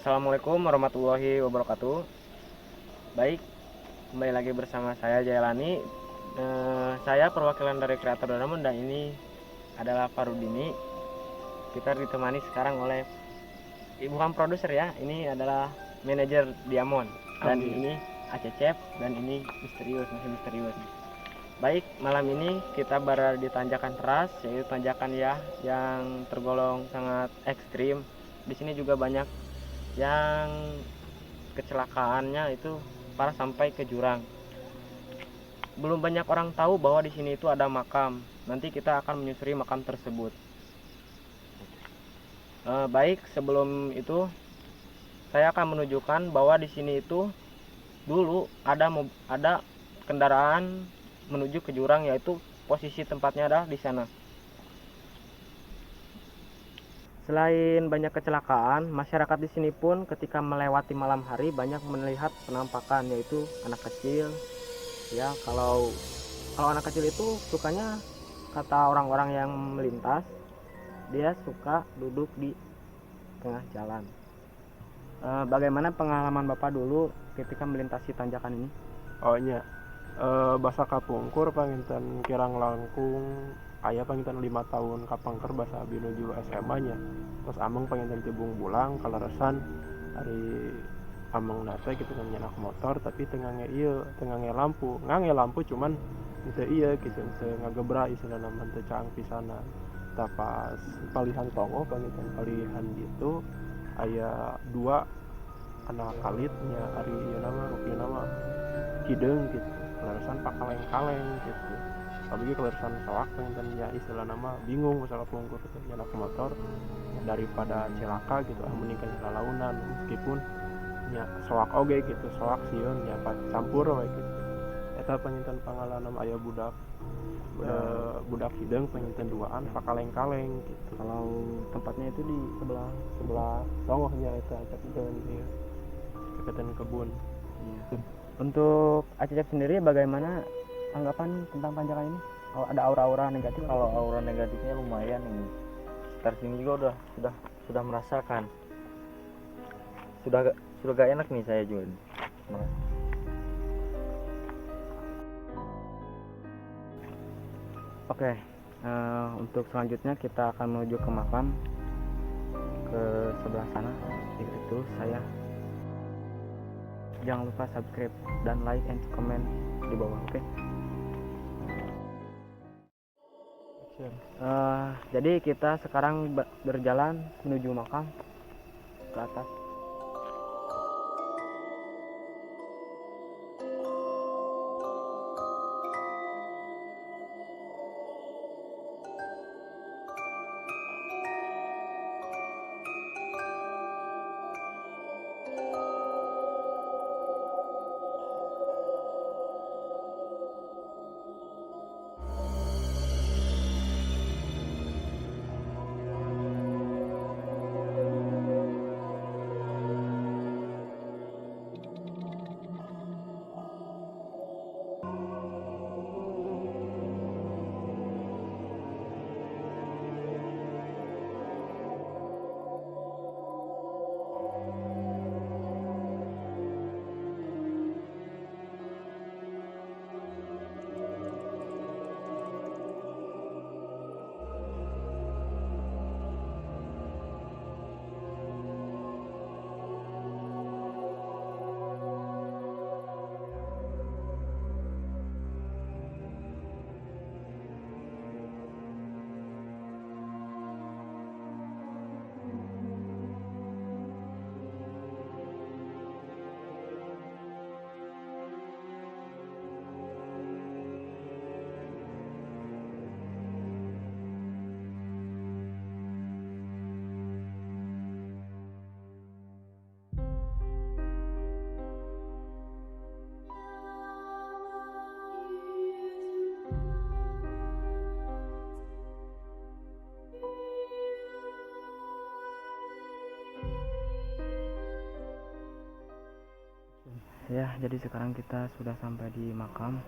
Assalamualaikum warahmatullahi wabarakatuh. Baik, kembali lagi bersama saya Jailani. Saya perwakilan dari Kreator Diamond dan ini adalah Farudini. Kita ditemani sekarang oleh bukan produser ya, ini adalah manajer Diamond. Dan ini Acecep dan ini misterius, masih misterius. Baik, malam ini kita berada di tanjakan teras, yaitu tanjakan ya yang tergolong sangat ekstrim. Di sini juga banyak yang kecelakaannya itu parah sampai ke jurang. Belum banyak orang tahu bahwa di sini itu ada makam. Nanti kita akan menyusuri makam tersebut. Baik, sebelum itu saya akan menunjukkan bahwa di sini itu dulu ada kendaraan menuju ke jurang, yaitu posisi tempatnya adalah di sana. Selain banyak kecelakaan, masyarakat di sini pun ketika melewati malam hari banyak melihat penampakan, yaitu anak kecil. Ya, kalau anak kecil itu sukanya, kata orang-orang yang melintas, dia suka duduk di tengah jalan. Bagaimana pengalaman Bapak dulu ketika melintasi tanjakan ini? Oh iya, basa kapungkur panginten kirang langkung aya panginten 5 tahun kapangker basa abi nuju SMA nya. Terus ameng panginten tibung bulang kaleresan hari ameng nate gitu kan nyenak motor tapi tengah ngange lampu cuman teu ieu gitu teu ngagebra istilahna mah teu caang pisanan. Tah pas palihan tongo panginten palihan gitu aya 2 anak kalitnya ari ieu nama rupina mah hidung gitu kelarasan pakaleng-kaleng gitu tapi kelarasan soak pengen ya istilah nama bingung masalah pungkur itu jalan motor ya, daripada celaka gitu meningkat lalaunan meskipun ya soak oge gitu soak sieun ya campur we gitu eta penginten pangalaman aya budak hidung penginten duaan pakaleng-kaleng gitu. Kalau tempatnya itu di sebelah songohnya eta cakeun ieu cakeun kebun. Iya. Untuk Acecep sendiri bagaimana tanggapan tentang tanjakan ini? Kalau ada aura-aura negatif? Kalau aura negatifnya lumayan ini. Sekitar sini juga sudah merasakan. Sudah gak enak nih saya juga. Oke, untuk selanjutnya kita akan menuju ke makam ke sebelah sana. Itu saya. Jangan lupa subscribe dan like and comment di bawah, oke? Jadi kita sekarang berjalan menuju makam ke atas. Ya, jadi sekarang kita sudah sampai di makam.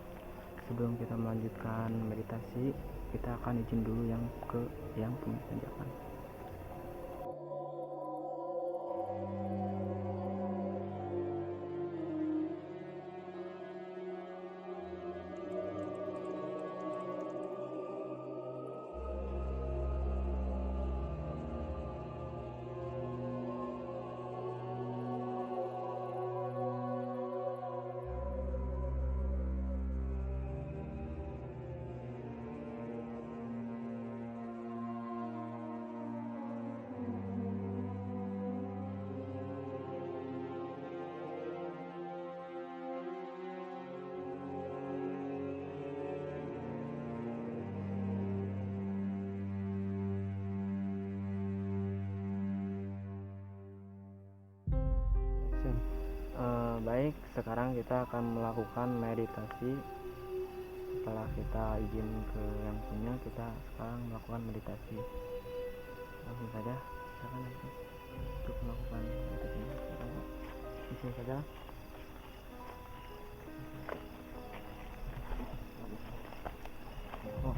Sebelum kita melanjutkan meditasi, kita akan izin dulu yang punya tanjakan. sekarang kita akan melakukan meditasi. Setelah kita izin ke yang punya, kita sekarang melakukan meditasi. Langsung saja silakan nanti untuk melakukan meditasinya. Di sini saja. Oh.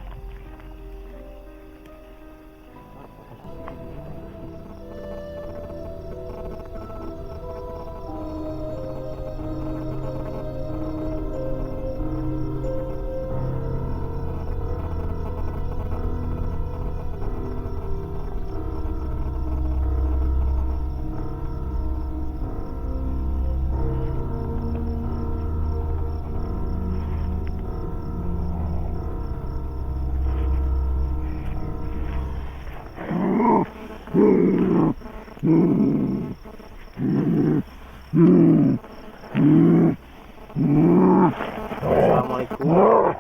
Assalamualaikum.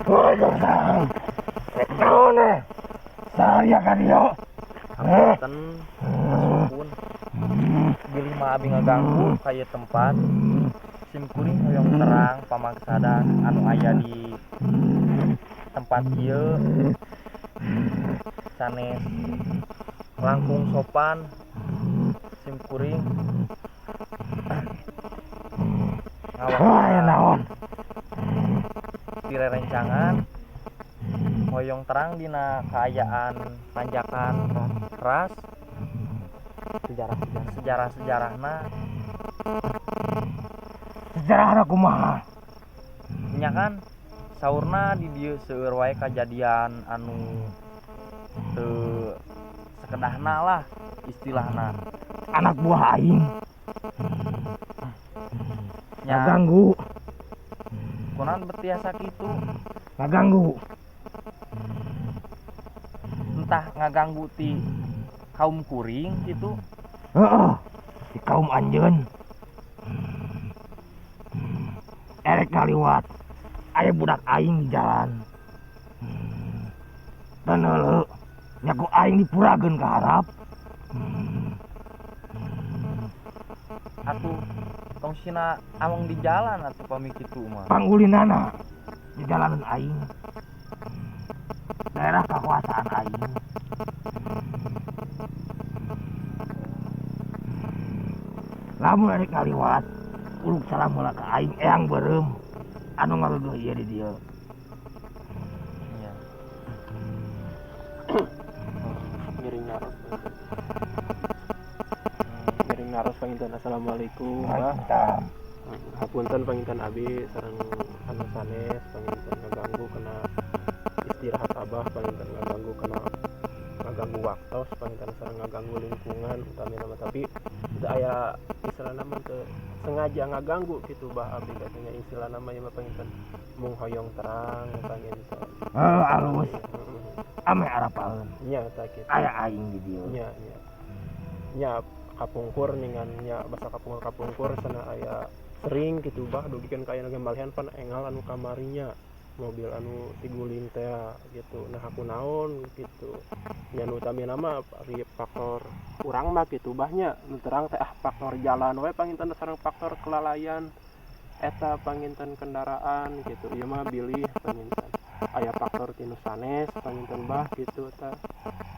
Waalaikumsalam. Naon saya kan yo. Ten masukun di lima abi ngaganggu kaya tempat sim kuring hoyong terang pamaksada anu aya di tempat ieu sanes langkung sopan sim kuring Wah, naon? direrencangan hoyong terang dina kaayaan panjakan keras sejarah-sejarahna Sejarah kumaha? nya kan saurna di dieu seueur wae kajadian anu teu sakedahna lah istilahna Anak buah aing nya ngaganggu, kunaon betiasa kitu ngaganggu. entah ngaganggu ti kaum kuring gitu Heeh. Di kaum anjeun. Erek ngaliwat aya budak aing di jalan. Dan heuleu nyaku aing dipurageun ka harap. atuh tong sina among di jalan atuh pami kitu mah Panggulinana di jalanan aing. Daerah kekuasaan aing. Lamun erek ngaliwat uluk salam heula ka aing eyang beureum anu ngageugeuh ieu di dieu. iya Miring naros. Miring naros panginten assalamualaikum. Mantap. Hapunten panginten abi sareng anu sanes panginten ngaganggu kena istirahat abah panginten ngaganggu kena ngaganggu waktos panginten sareng ngaganggu lingkungan utami nama tapi teu aya istilah nama teu sengaja ngaganggu gitu bah abi katanya istilah nama ieu mah panginten mung hoyong terang panginten. Alus ame arapaeun. Nya tah kitu. Aya aing di dieu. Nya kapungkur ningan nya basa kapungkur sana aya sering gitu bah dugikeun ka aya gembalian pan engal anu kamarinya mobil anu tiguling teh gitu. Nah aku naon gitu. Nya nu utami nama ari faktor urang mah gitu bahnya nu terang teh faktor jalan we panginten sareng faktor kelalaian eta panginten kendaraan gitu. Ieu mah bilih panginten. Aya faktor tinu sanes panginten bah gitu tah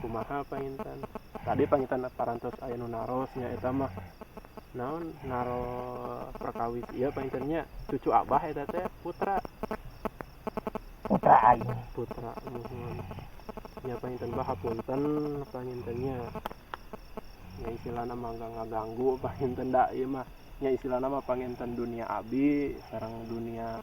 kumaha panginten tadi panginten parantos aya nu narosnya eta mah naon naro perkawis ieu pangintennya cucu abah eta teh putra aing. putra nuhun nya panginten bah hapunten pangintennya nya istilahna mangga ngaganggu panginten da ieu mah nya istilahna mah panginten dunia abi sareng dunia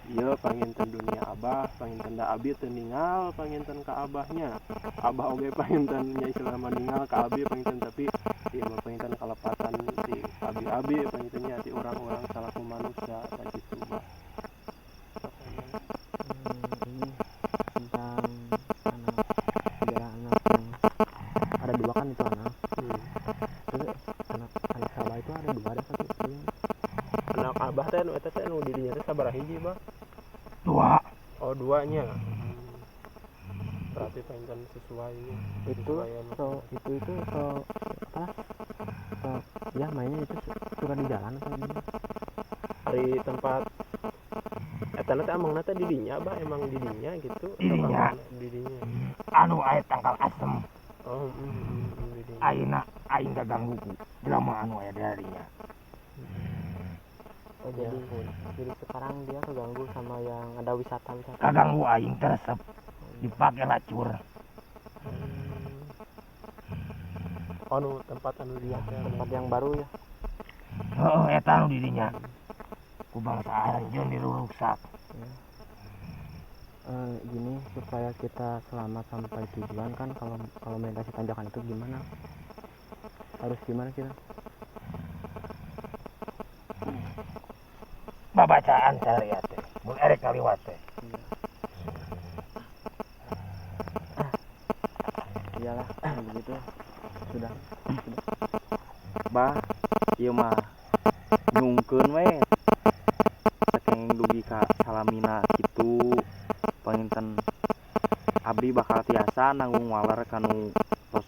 ieu panginten dunia abah panginten da abi teu ningal panginten ka abahnya abah oge panginten nya istilah mah ningal ka abi panginten tapi ieu mah panginten kalepatan di abi-abi pangintennya di orang-orang salaku manusia tah kitu bah Ini tentang anak, sejarah anak yang ada dua kan itu anak. Terus anak Sabah itu ada dua, ada satu ini. anak abah teh nu eta teh nu di dinya teh sabaraha hiji bah Dua. oh duanya berarti panginten sesuai Itu so apa so ya mainnya itu suka di jalan atau gimana? ari tempat eta teh amangna teh di dinya bah emang di dinya gitu Di dinya. di dinya anu aya tangkal asem oh di dinya ayeuna aing gaganggu ku jelema anu aya darinya. Oh, jadi sekarang dia keganggu sama yang ada wisata. Kaganggu aing teresep dipake lacur. anu tempat anu dia teh Tempat yang baru ya. Heeh, eta anu di dinya. Ku bangsa Aranjeun diruruksak. Gini supaya kita selamat sampai tujuan kan, kalau melintasi tanjakan itu gimana? Harus gimana kita? Babacaan sarea teh mun erek kaliwat teh. Iyalah, begitu. Sudah. Bah ieu mah nyungkeun we saking dugi ka salamina kitu panginten abdi bakal tiasa nanggung waler kanu tos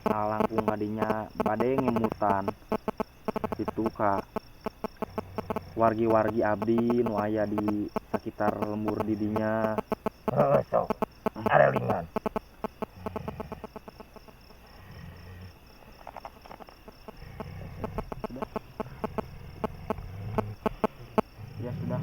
ngalangkung kadinya bade ngemutan kitu ka wargi-wargi abdi nu aya di sekitar lembur didinya. Heeh, sok. Arelingan. Ya sudah.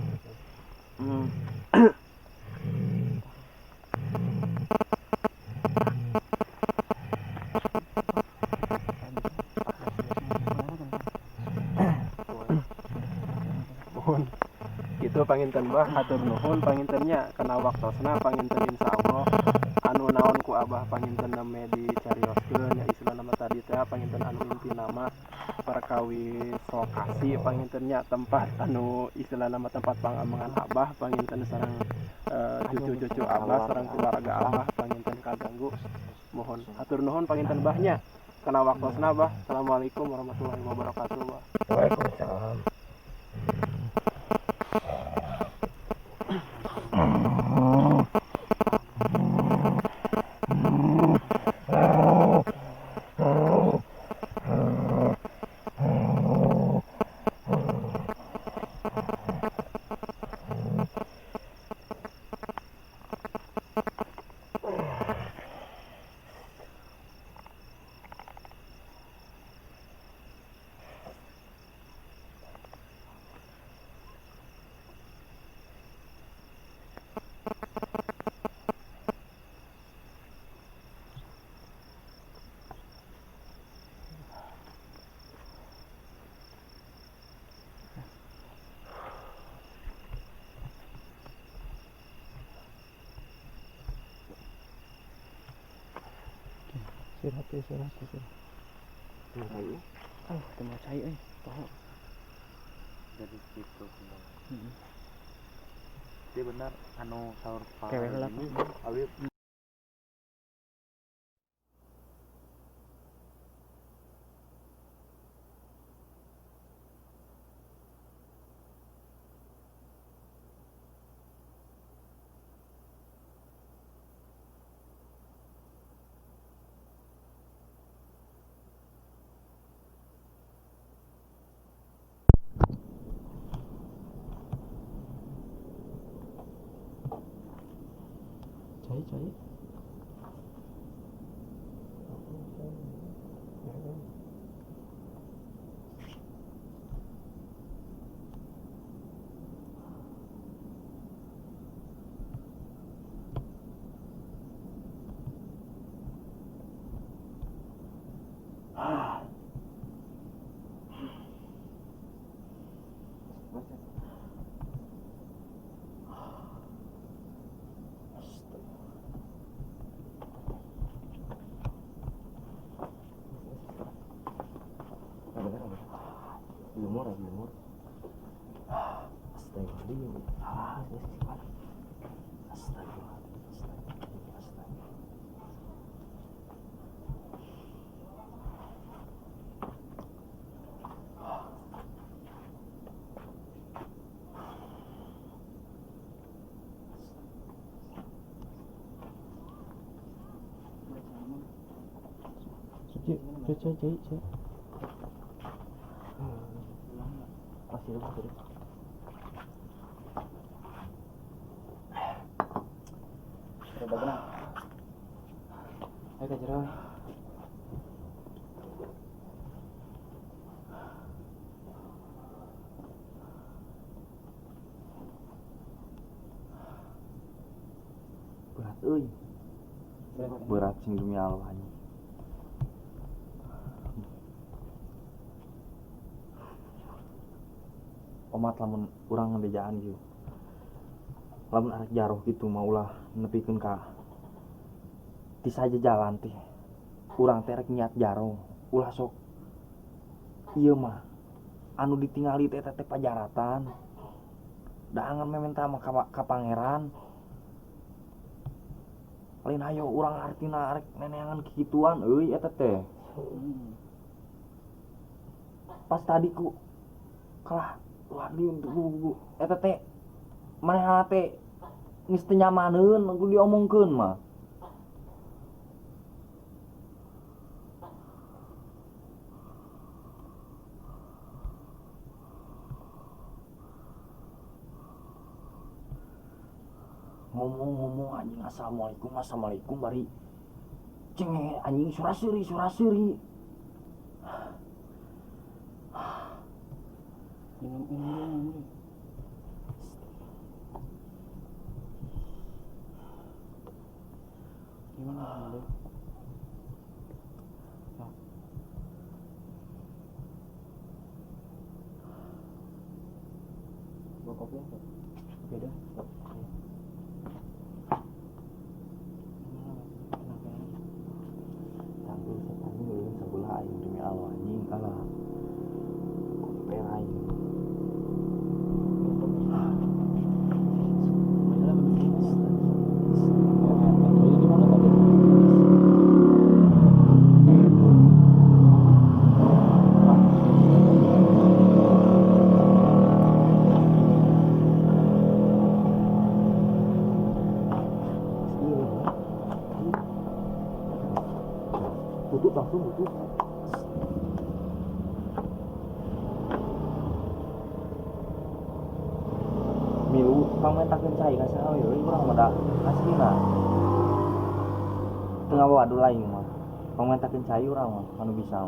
nuhun gitu panginten bah hatur nuhun pangintennya kena waktosna panginten insyaallah anu naon ku abah panginten name dicarioskeun ya istilah nama tadi teh panginten anu inti nama perkawis lokasi pangintennya tempat anu istilah nama tempat pangamangan abah panginten sareng cucu-cucu abah sareng keluarga abah panginten kaganggu mohon hatur nuhun panginten bahnya kena waktosna bah. Assalamualaikum warahmatullahi wabarakatuh bah. Waalaikumsalam. Sirat. Teu cai poho. Jadi gitu dia benar anu saur Kewe heula, ini awi Cai. Lumur. Cai. Masih. Udah benar. Ayo ke jero. Berat euy. Berat sing demi Allah anjing. Omat lamun urang ngandejaan gitu. Lamun arek jaroh gitu mah ulah nepikeun ka ti saja jalan teh. Urang teh rek niat jaroh, ulah sok ieu mah anu ditingali teh teh pajaratan. Da angan mementa mah ka pangeran. Lain hayo urang artina arek neneangan kikituan euy eta teh. Pas tadi ku kalah wadi untuk buku eta teh manehna teh geus teu nyamaneun ku diomongkeun mah. Ngomong-ngomong anjing assalamualaikum bari cengeng anjing suraseri Minum. Gimana lu? Bawa kopi apa? Beda. Tapi setan ini sebelah aing demi Allah anjing alah. Komper aing. Tutup langsung tutup. Milu pamentakeun cai ka saha we urang mah da aslina. Teu ngabawa dulu aing mah. Pamentakeun cai urang mah anu bisa.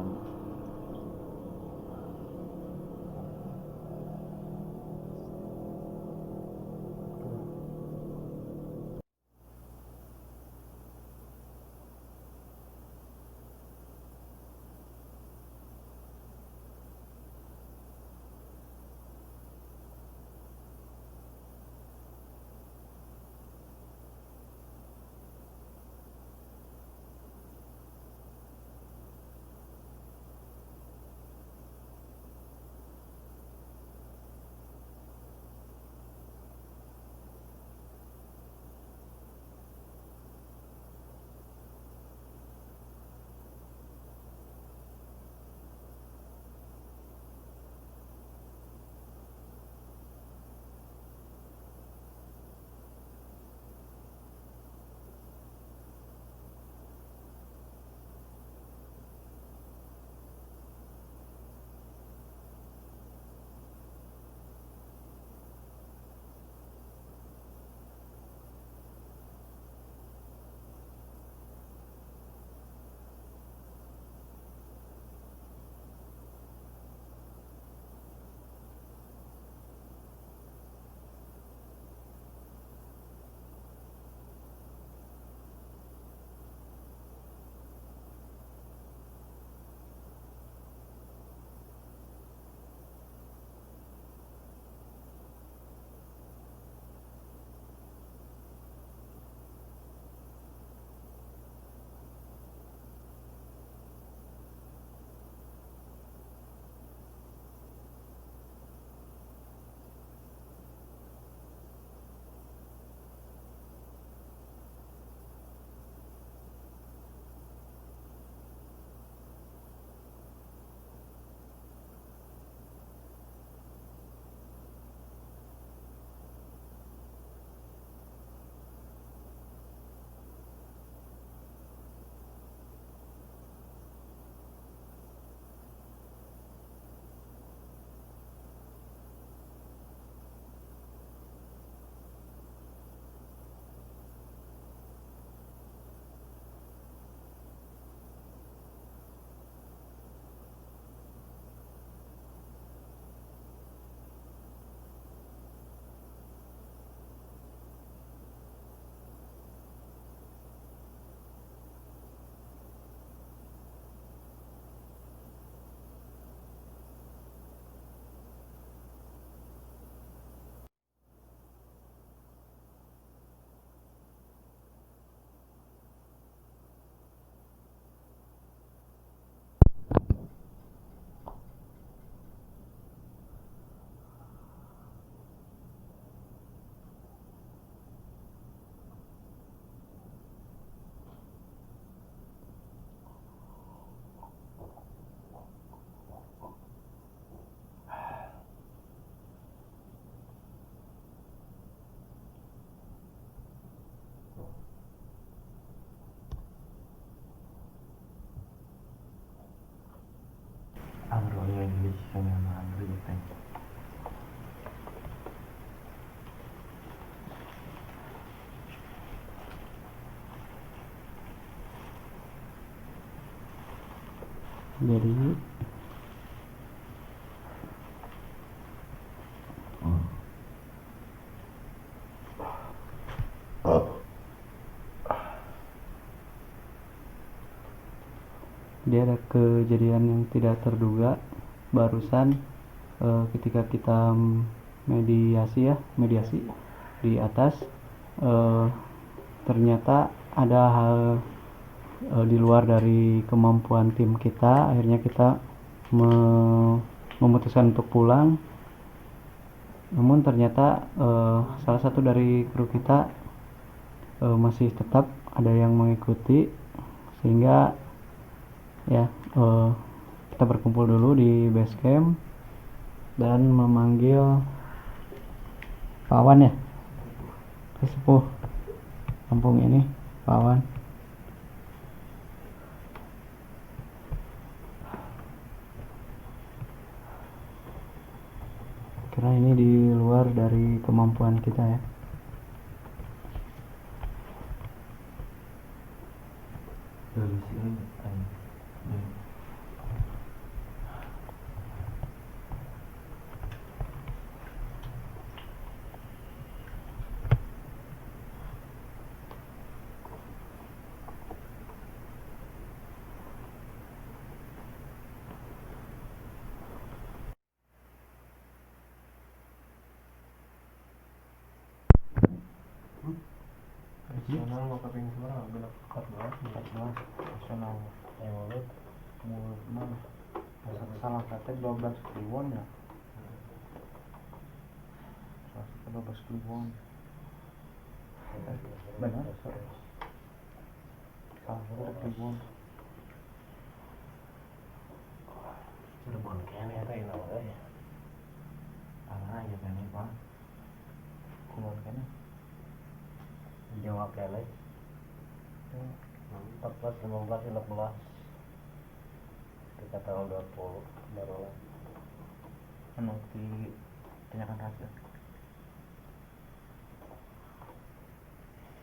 Jadi dia ada kejadian yang tidak terduga barusan ketika kita mediasi di atas, ternyata ada hal di luar dari kemampuan tim kita. Akhirnya kita memutuskan untuk pulang, namun ternyata salah satu dari kru kita masih tetap ada yang mengikuti, sehingga ya kita berkumpul dulu di base camp dan memanggil Pawan ya, sesepuh kampung ini, Pawan. Karena ini di luar dari kemampuan kita ya. Dari sini nasional mau keping suara gelap 14 nasional yang mulut mah salah kata 12 kliwon ya. Salah kata 12 kliwon. Benar. Salah kata kliwon. Cirebon kene eta ieu euy. ya kan Pak. Kliwon kan. Jawa kene. 14, 15, 16. Kita tahun 20 baru lah. Anu di tanyakan rahasia.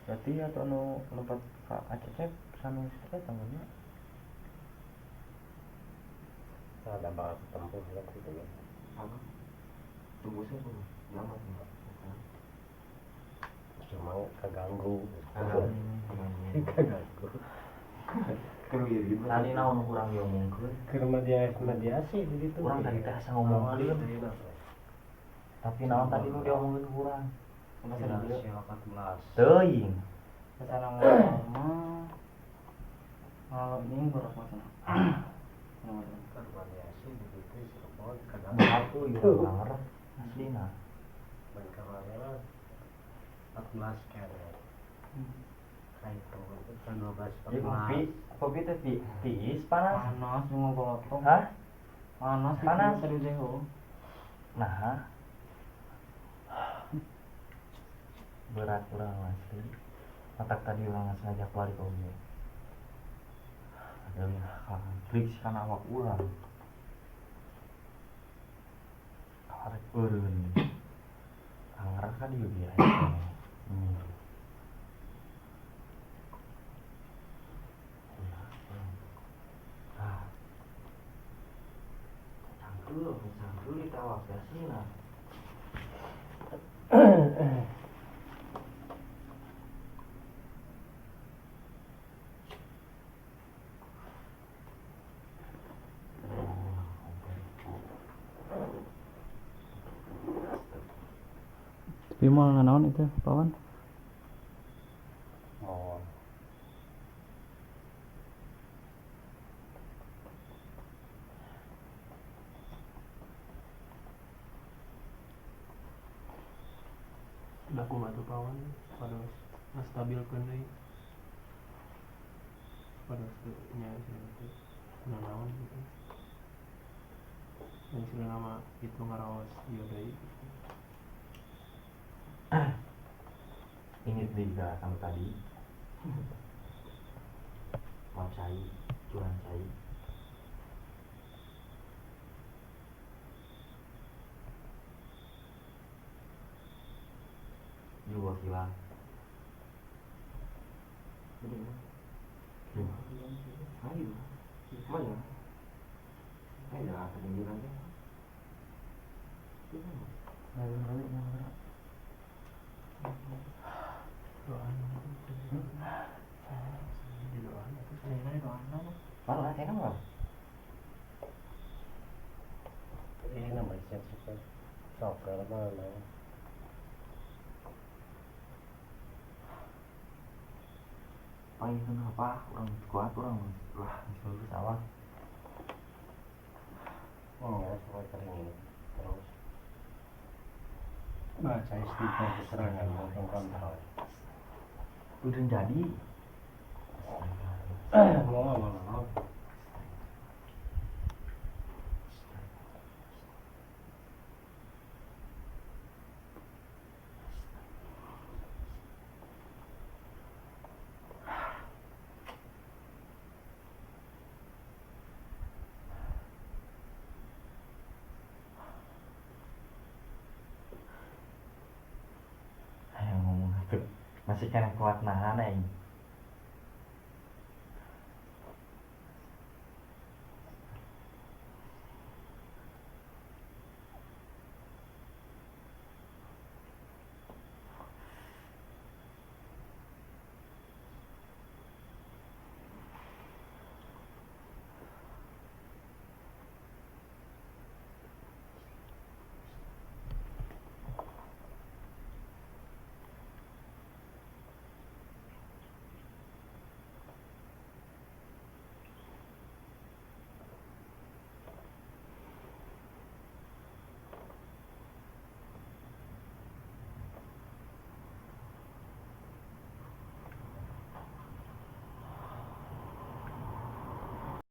Berarti atau anu lompat ke ACC sanu saya tanggungnya. Ada banget tempuh ya gitu ya. Tunggu sih tuh. Jangan. Cuma keganggu. Tadi naon kurang diomongkeun. Ke mediasi begitu. Kurang tadi teh asa ngomongkeun. Tapi naon tadi nu diomongkeun kurang. Sila 14. Teuing. Cara ngomong kalau ini berapa macam? Mediasi begitu Cirebon Aku ieu nganger aslina. Bangkalan 14 kere. Kayak itu 12 Kopi teh tiis panas. Panas mau golotong. Hah? Panas Panas. serius deh. Nah. Berat urang asli. Matak tadi urang ngajak balik oge. Ada konflik kana awak urang. Karek eureun. Anggar ka dieu biasa. Cangkul ditawak ya sih nah. Tapi mau nganaon itu, Pawan? Oh, laku batu Pawan pada stabilkeun deui. Pada nya itu naon gitu. Yang sudah nama itu ngaraos ieu deui. Ingat juga sama tadi. Mau cai, curang cai. Dua kilang. Ayo, mana? Ya ketinggian aja. Baru lah, kan lah. Ini namanya siapa? Sok kalau mana? Paling kenapa orang kuat orang lah disuruh sawah. Oh, sampai kering ini terus. Baca istighfar keterangan maupun kontrol. Udah jadi. Mau. Ayo ngomong masih kena kuat nahan